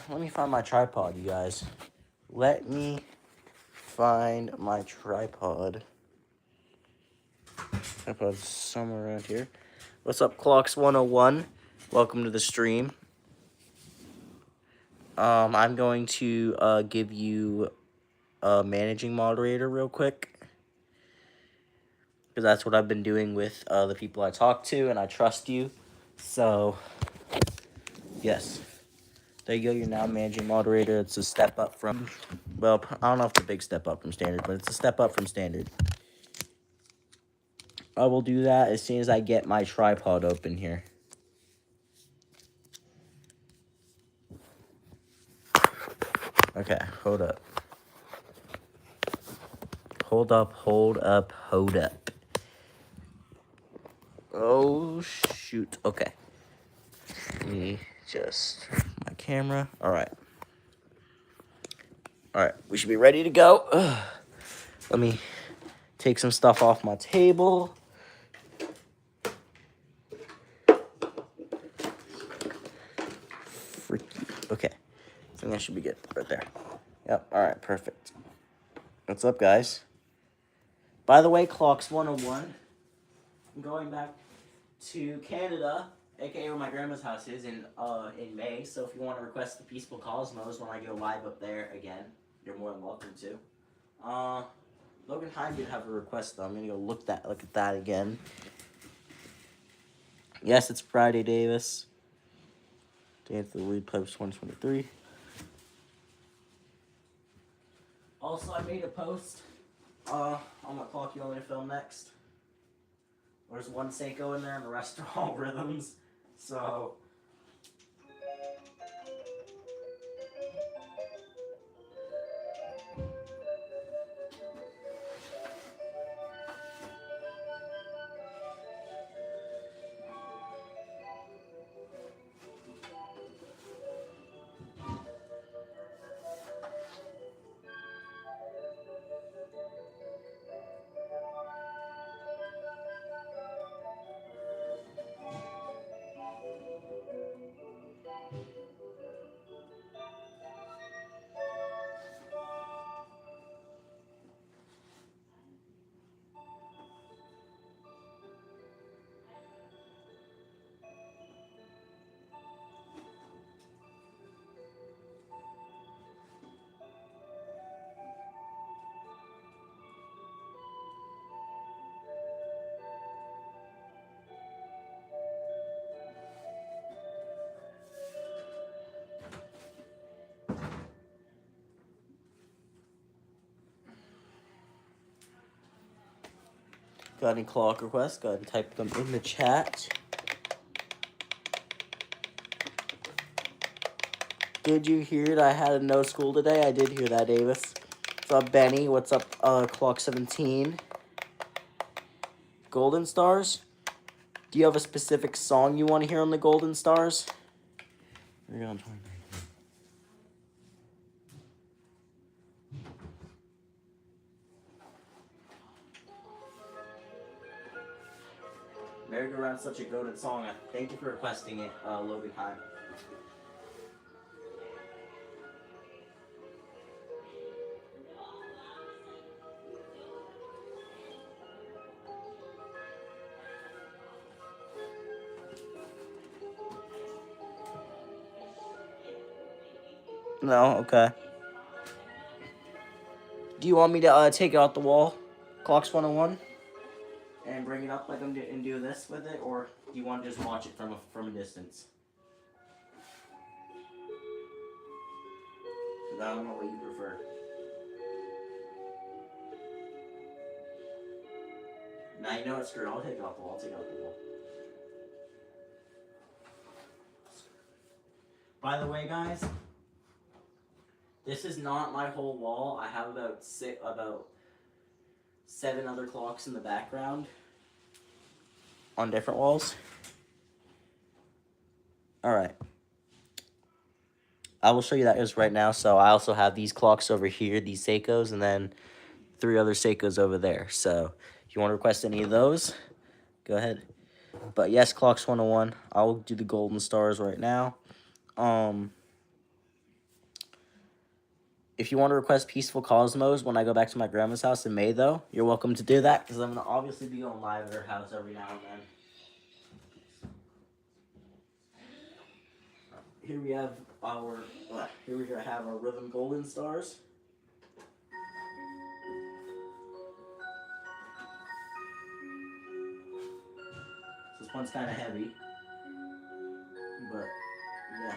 let me find my tripod, you guys. Let me find my tripod. Tripod's somewhere around here. What's up, Clocks 101? Welcome to the stream. I'm going to give you a managing moderator real quick, because that's what I've been doing with the people I talk to, and I trust you. So, yes. There you go, you're now managing moderator. It's a step up from, well, I don't know if it's a big step up from standard, but it's a step up from standard. I will do that as soon as I get my tripod open here. Okay, hold up. Hold up. Oh, shoot. Okay. Let me just, my camera. All right. All right, we should be ready to go. Let me take some stuff off my table. Freaky. Okay. I think that should be good right there. Yep. All right, perfect. What's up, guys? By the way, Clocks 101. I'm going back to Canada, aka where my grandma's house is, in May. So if you want to request the Peaceful Cosmos when I go live up there again, you're more than welcome to. Logan Hine did have a request though. I'm gonna go look at that again. Yes, it's Friday, Davis. Day after the League Playoffs 2023. Also, I made a post on what clock you want me to film next. There's one Seiko in there and the rest are all rhythms. So got any clock requests? Go ahead and type them in the chat. Did you hear that I had a no school today? I did hear that, Davis. What's up, Benny? What's up, Clock 17? Golden Stars? Do you have a specific song you want to hear on the Golden Stars? Merry-Go-Round's such a goated song. Thank you for requesting it, Logan Hine. No? Okay. Do you want me to take it out the wall, Clocks 101, and bring it up like I'm and do this with it, or do you want to just watch it from a distance? I don't know what you prefer. Now you know it's screwed. I'll take it off the wall. By the way, guys, this is not my whole wall. I have about 7 other clocks in the background on different walls. All right. I will show you that just right now. So I also have these clocks over here, these Seikos, and then 3 other Seikos over there. So if you want to request any of those, go ahead. But yes, Clocks 101. I'll do the Golden Stars right now. If you want to request Peaceful Cosmos when I go back to my grandma's house in May, though, you're welcome to do that, because I'm going to obviously be going live at her house every now and then. Here we have our Rhythm Golden Stars. This one's kind of heavy, but yeah.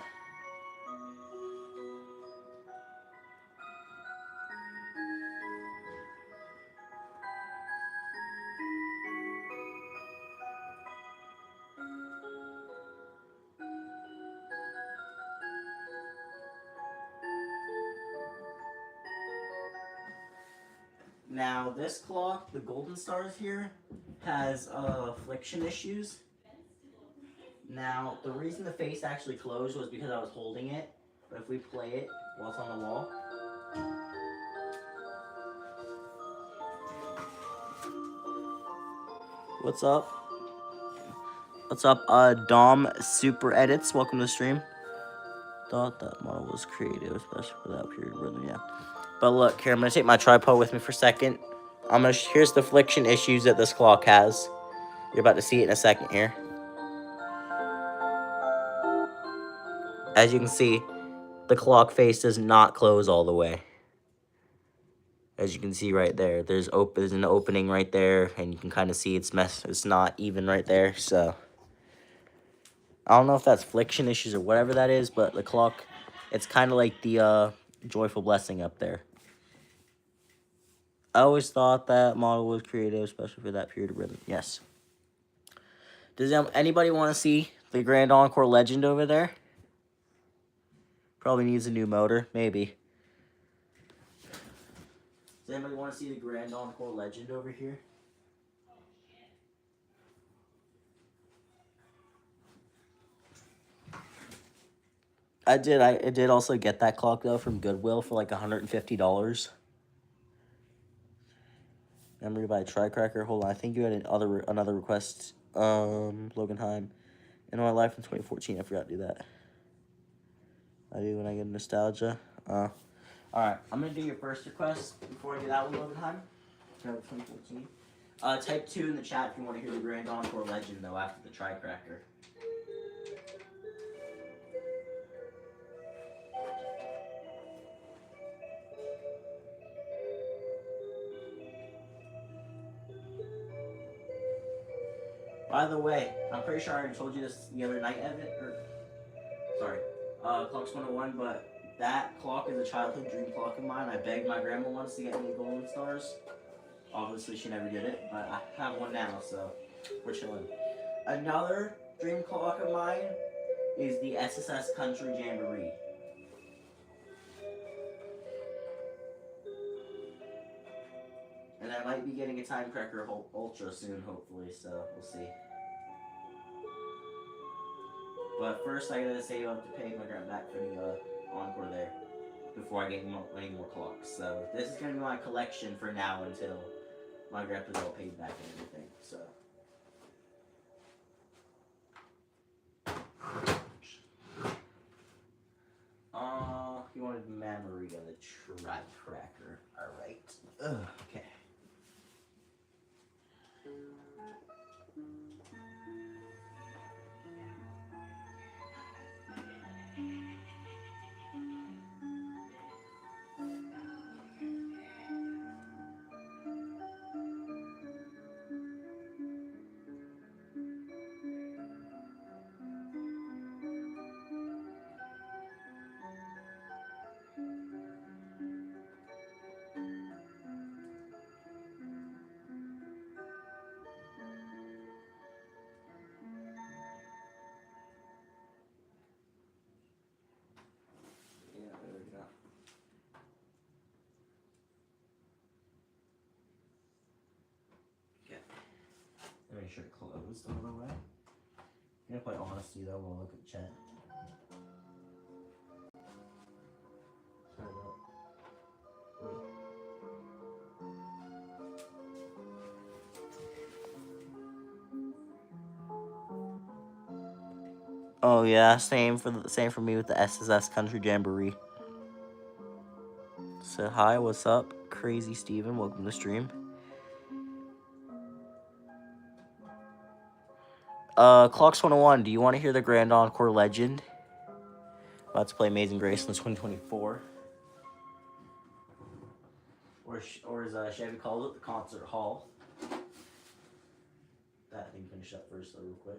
Now, this clock, the Golden Stars here, has affliction issues. Now, the reason the face actually closed was because I was holding it. But if we play it while it's on the wall. What's up? What's up, Dom Super Edits? Welcome to the stream. Thought that model was creative, especially for that period rhythm, yeah. But look, here, I'm going to take my tripod with me for a second. Here's the affliction issues that this clock has. You're about to see it in a second here. As you can see, the clock face does not close all the way. As you can see right there, there's an opening right there, and you can kind of see it's not even right there, so. I don't know if that's affliction issues or whatever that is, but the clock, it's kind of like the Joyful Blessing up there. I always thought that model was creative, especially for that period of rhythm. Yes. Does anybody want to see the Grand Encore Legend over there? Probably needs a new motor, maybe. Does anybody want to see the Grand Encore Legend over here? I did also get that clock, though, from Goodwill for like $150. Memory by Tricracker. Hold on, I think you had another request. Logan Heim. In My Life in 2014. I forgot to do that. I do when I get nostalgia. Alright, I'm going to do your first request before I do that one, Logan Heim. 2014. Type 2 in the chat if you want to hear the Grand Encore Legend, though, after the Tricracker. By the way, I'm pretty sure I already told you this the other night, Evan, sorry, Clocks 101, but that clock is a childhood dream clock of mine. I begged my grandma once to get me Golden Stars. Obviously, she never did it, but I have one now, so we're chilling. Another dream clock of mine is the SSS Country Jamboree. And I might be getting a Time Cracker Ultra soon, hopefully, so we'll see. But first, I gotta say I have to pay my grandma back for the Encore there before I get any more clocks. So this is gonna be my collection for now until my grandpa's all paid back and everything. So. You wanted memory of the Tricracker. Alright. Okay. Make sure it closed all the way. I'm gonna play Honesty though, we'll look at chat. Sorry about. Oh yeah, same for me with the SSS Country Jamboree. said hi. What's up, Crazy Steven? Welcome to the stream. Clocks 101. Do you want to hear the Grand Encore Legend? About to play Amazing Grace in 2024. Or as Chevy calls it, the concert hall. That thing finish up first, though, real quick.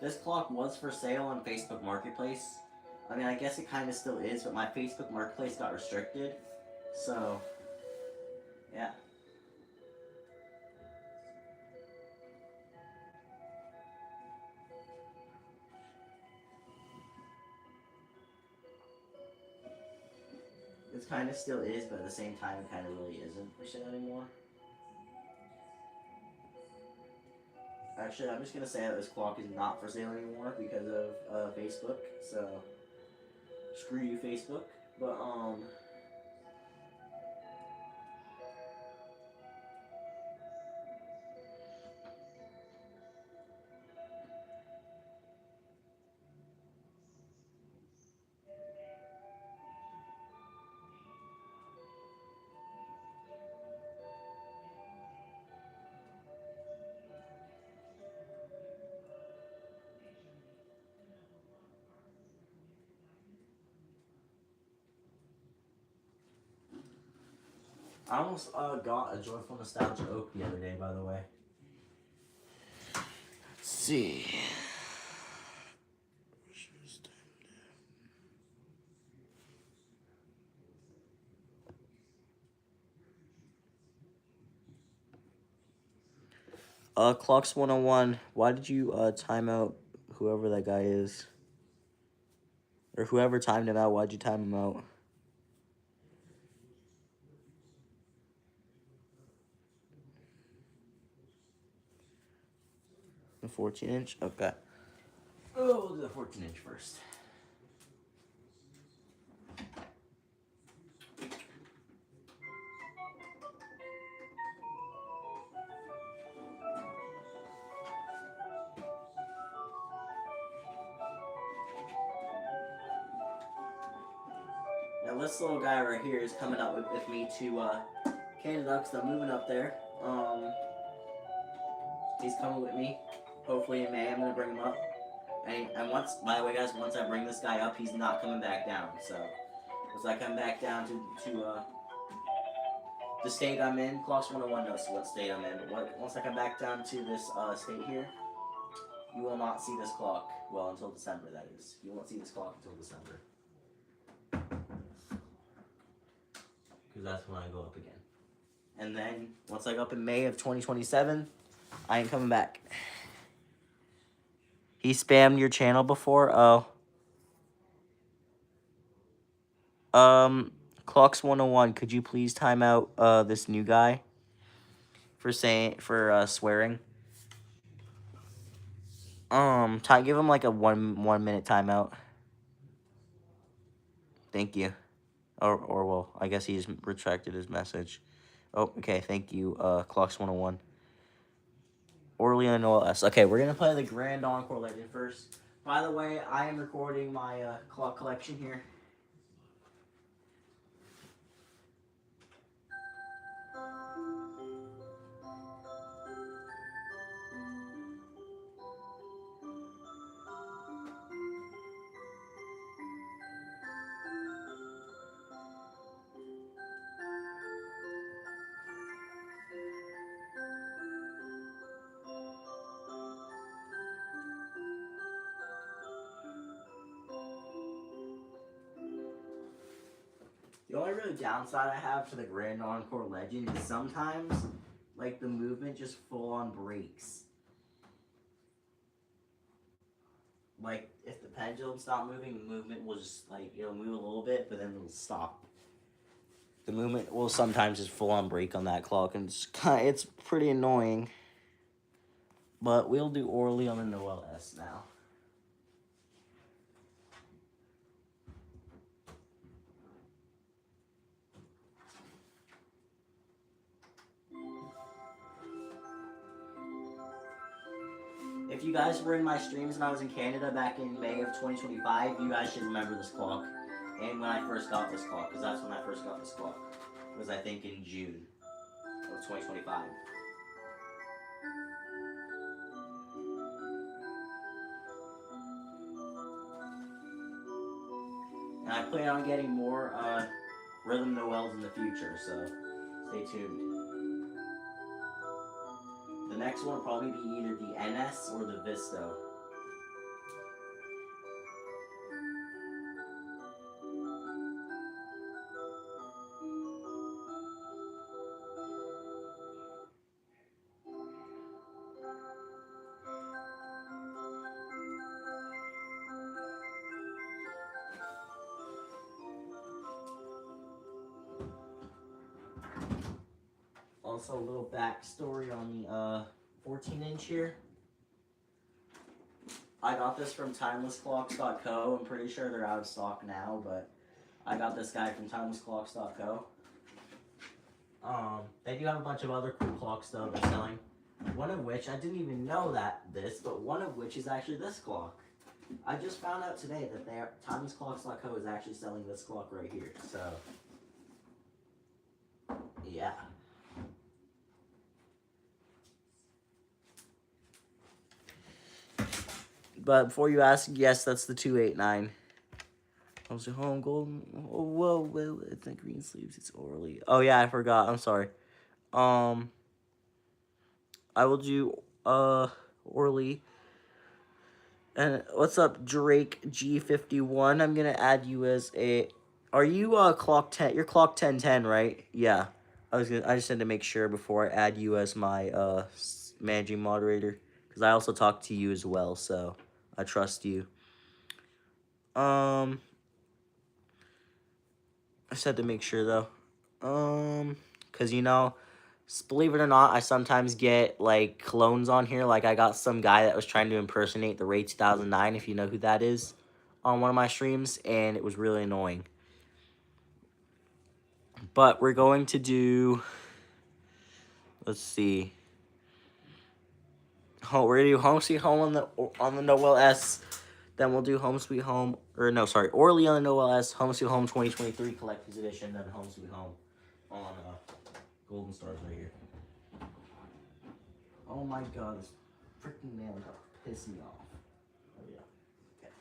This clock was for sale on Facebook Marketplace. I mean, I guess it kind of still is, but my Facebook Marketplace got restricted. So, yeah. It kind of still is, but at the same time, it kind of really isn't for sale anymore. Actually, I'm just going to say that this clock is not for sale anymore because of Facebook. So, screw you, Facebook. But, I almost got a Joyful Nostalgia Oak the other day, by the way. Let's see. Clocks 101. Why did you time out whoever that guy is? Or whoever timed him out, why'd you time him out? The 14-inch? Okay. Oh, we'll do the 14-inch first. Now this little guy right here is coming up with me to Canada because I'm moving up there. He's coming with me. Hopefully in May I'm gonna bring him up. And once, by the way, guys, once I bring this guy up, he's not coming back down. So once I come back down to the state I'm in, Clocks 101 knows what state I'm in. But once I come back down to this state here, you will not see this clock. Well, until December, that is. You won't see this clock until December. Because that's when I go up again. And then, once I go up in May of 2027, I ain't coming back. He spammed your channel before? Oh. Clocks 101, could you please time out this new guy for swearing? Give him like a one minute timeout. Thank you. Or well, I guess he's retracted his message. Oh, okay, thank you, Clocks 101. Orlean Noel S. Okay, we're gonna play the Grand Encore Legend first. By the way, I am recording my clock collection here. The only really downside I have to the Grand Encore Legend is sometimes, like, the movement just full-on breaks. Like, if the pendulum stopped moving, the movement will just, like, it'll move a little bit, but then it'll stop. The movement will sometimes just full-on break on that clock, and it's pretty annoying. But we'll do Orly on the Noel S now. if you guys were in my streams and I was in Canada back in May of 2025, you guys should remember this clock. And when I first got this clock, because that's when I first got this clock. It was, I think, in June of 2025. And I plan on getting more Rhythm Noels in the future, so stay tuned. The next one will probably be either the NS or the Visto. Also, a little backstory on the 14-inch here. I got this from TimelessClocks.co. I'm pretty sure they're out of stock now, but I got this guy from TimelessClocks.co. They do have a bunch of other cool clocks though they're selling. One of which, I didn't even know but one of which is actually this clock. I just found out today that TimelessClocks.co is actually selling this clock right here, so yeah. But before you ask, yes, that's the 289. Comes to home, golden. Oh, whoa, it's not green sleeves. It's Orly. Oh yeah, I forgot. I'm sorry. I will do Orly. And what's up, Drake G51? I'm gonna add you as a. Are you clock 10? You're clock 1010, right? Yeah. I just had to make sure before I add you as my managing moderator, because I also talk to you as well, so I trust you. I just had to make sure though. Cause believe it or not, I sometimes get like clones on here. Like I got some guy that was trying to impersonate the Ray 2009, if you know who that is, on one of my streams, and it was really annoying. But we're going to do, let's see. Oh, we're gonna do Home Sweet Home on the Noel S. Then we'll do Home Sweet Home, Orly on the Noel S, Home Sweet Home 2023 Collector's Edition, then Home Sweet Home on Golden Stars right here. Oh my god, this freaking nail got pissed me off. Oh yeah. Okay.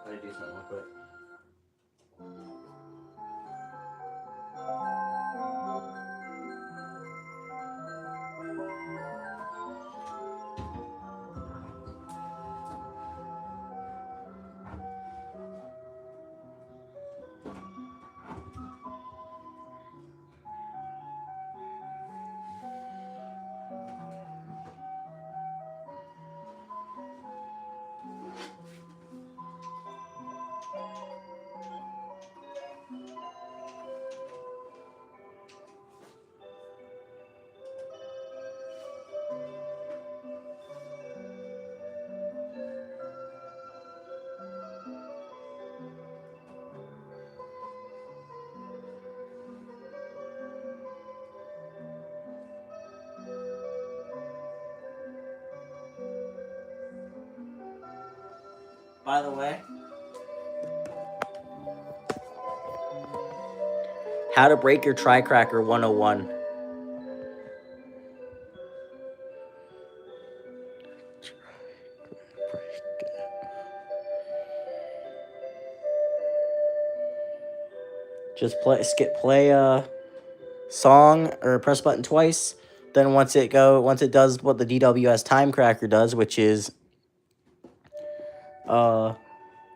I'm gonna do something real quick. By the way, how to break your TriCracker 101. Just play a song or press button twice. Then once it does what the DWS Time Cracker does, which is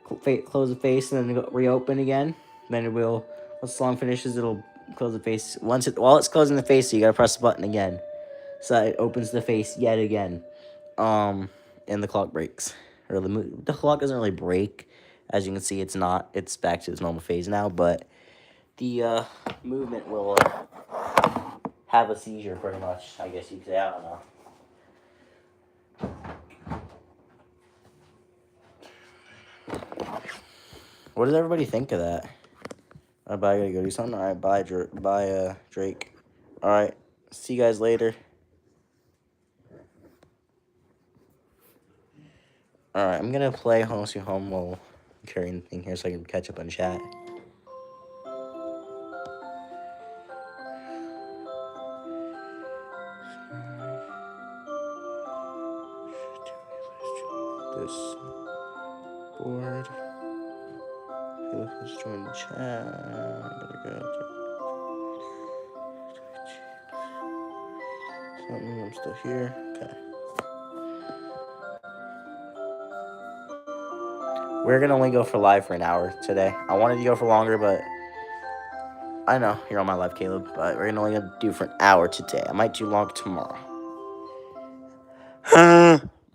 close the face and then reopen again. Then it will, once the song finishes, it'll close the face. While it's closing the face, so you gotta press the button again. So it opens the face yet again. And the clock breaks. Or the clock doesn't really break. As you can see, it's back to its normal phase now, but the movement will have a seizure pretty much, I guess you could say. I don't know. What does everybody think of that? I gotta go do something. All right, bye, Drake. All right, see you guys later. All right, I'm gonna play Home Sweet Home while carrying the thing here so I can catch up on chat. This board. Let's join the chat. I'm still here. Okay. We're gonna only go for live for an hour today. I wanted to go for longer, but I know you're on my live, Caleb. But we're only gonna do for an hour today. I might do long tomorrow.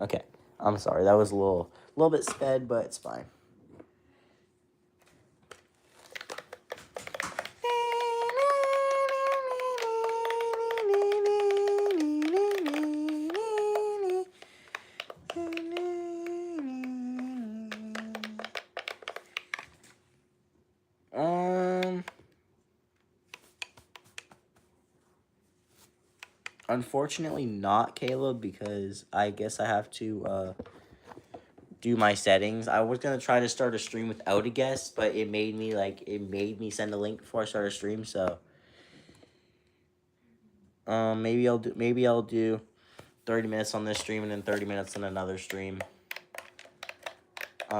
Okay, I'm sorry. That was a little bit sped, but it's fine. Unfortunately not, Caleb, because I guess I have to do my settings. I was gonna try to start a stream without a guest, but it made me send a link before I start a stream, so maybe I'll do 30 minutes on this stream and then 30 minutes on another stream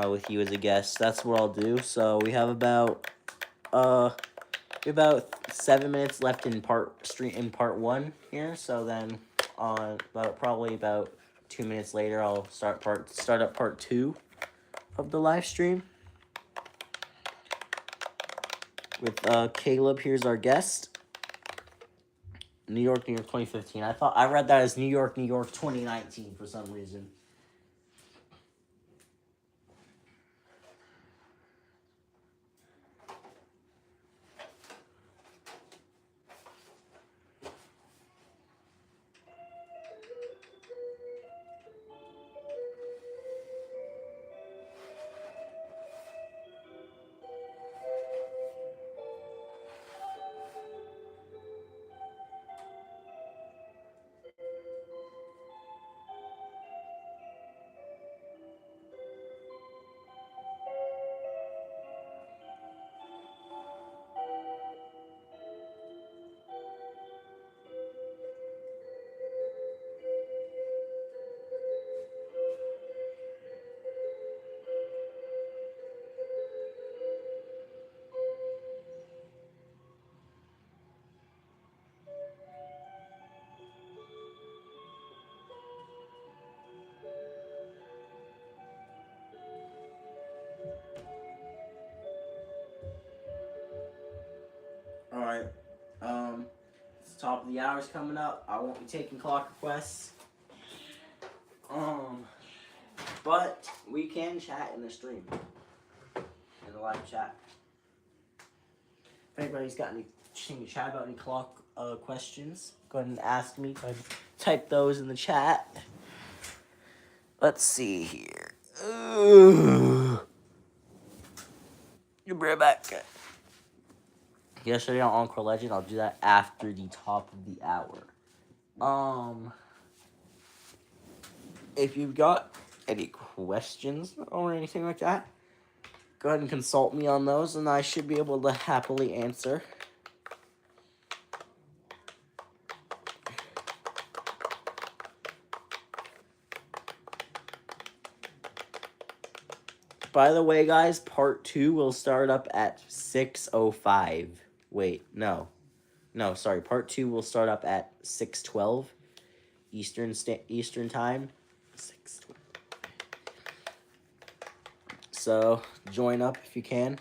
with you as a guest. That's what I'll do. So we have about 7 minutes left in part 1 here. So then probably about 2 minutes later, I'll start up part 2 of the live stream with Caleb. Here's our guest. New York 2015. I read that as New York 2019 for some reason. Alright, it's the top of the hour's coming up. I won't be taking clock requests. But we can chat in the stream. In the live chat. If anybody's got anything to chat about, any clock questions, go ahead and ask me. Go ahead and type those in the chat. Let's see here. You bring it back. Yesterday on Encore Legend, I'll do that after the top of the hour. If you've got any questions or anything like that, go ahead and consult me on those, and I should be able to happily answer. By the way, guys, part 2 will start up at 6:05. Wait, no. No, sorry. Part 2 will start up at 6:12 Eastern time. So join up if you can.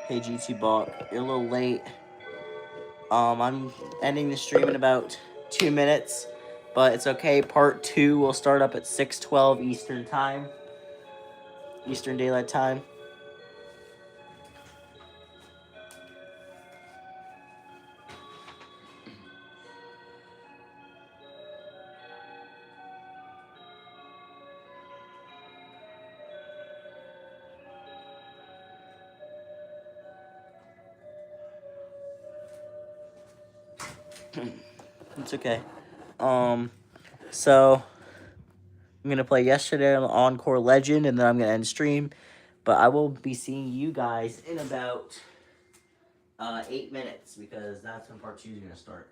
Hey GT Bot, you're a little late. I'm ending the stream in about 2 minutes, but it's okay. Part 2 will start up at 6:12 Eastern Time, Eastern Daylight Time. It's okay. So I'm gonna play yesterday on Encore Legend, and then I'm gonna end stream. But I will be seeing you guys in about 8 minutes, because that's when part 2 is gonna start.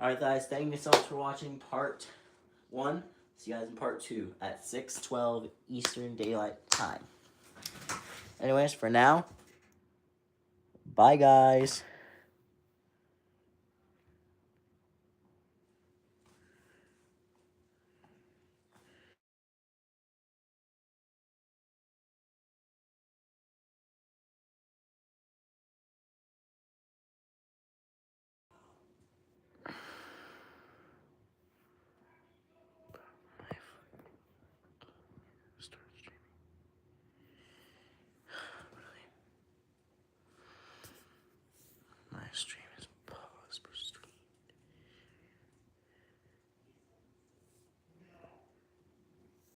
Alright guys, thank you so much for watching part 1. See you guys in part 2 at 6:12 Eastern Daylight Time. Anyways, for now, bye guys. Start streaming. Really? Nice stream.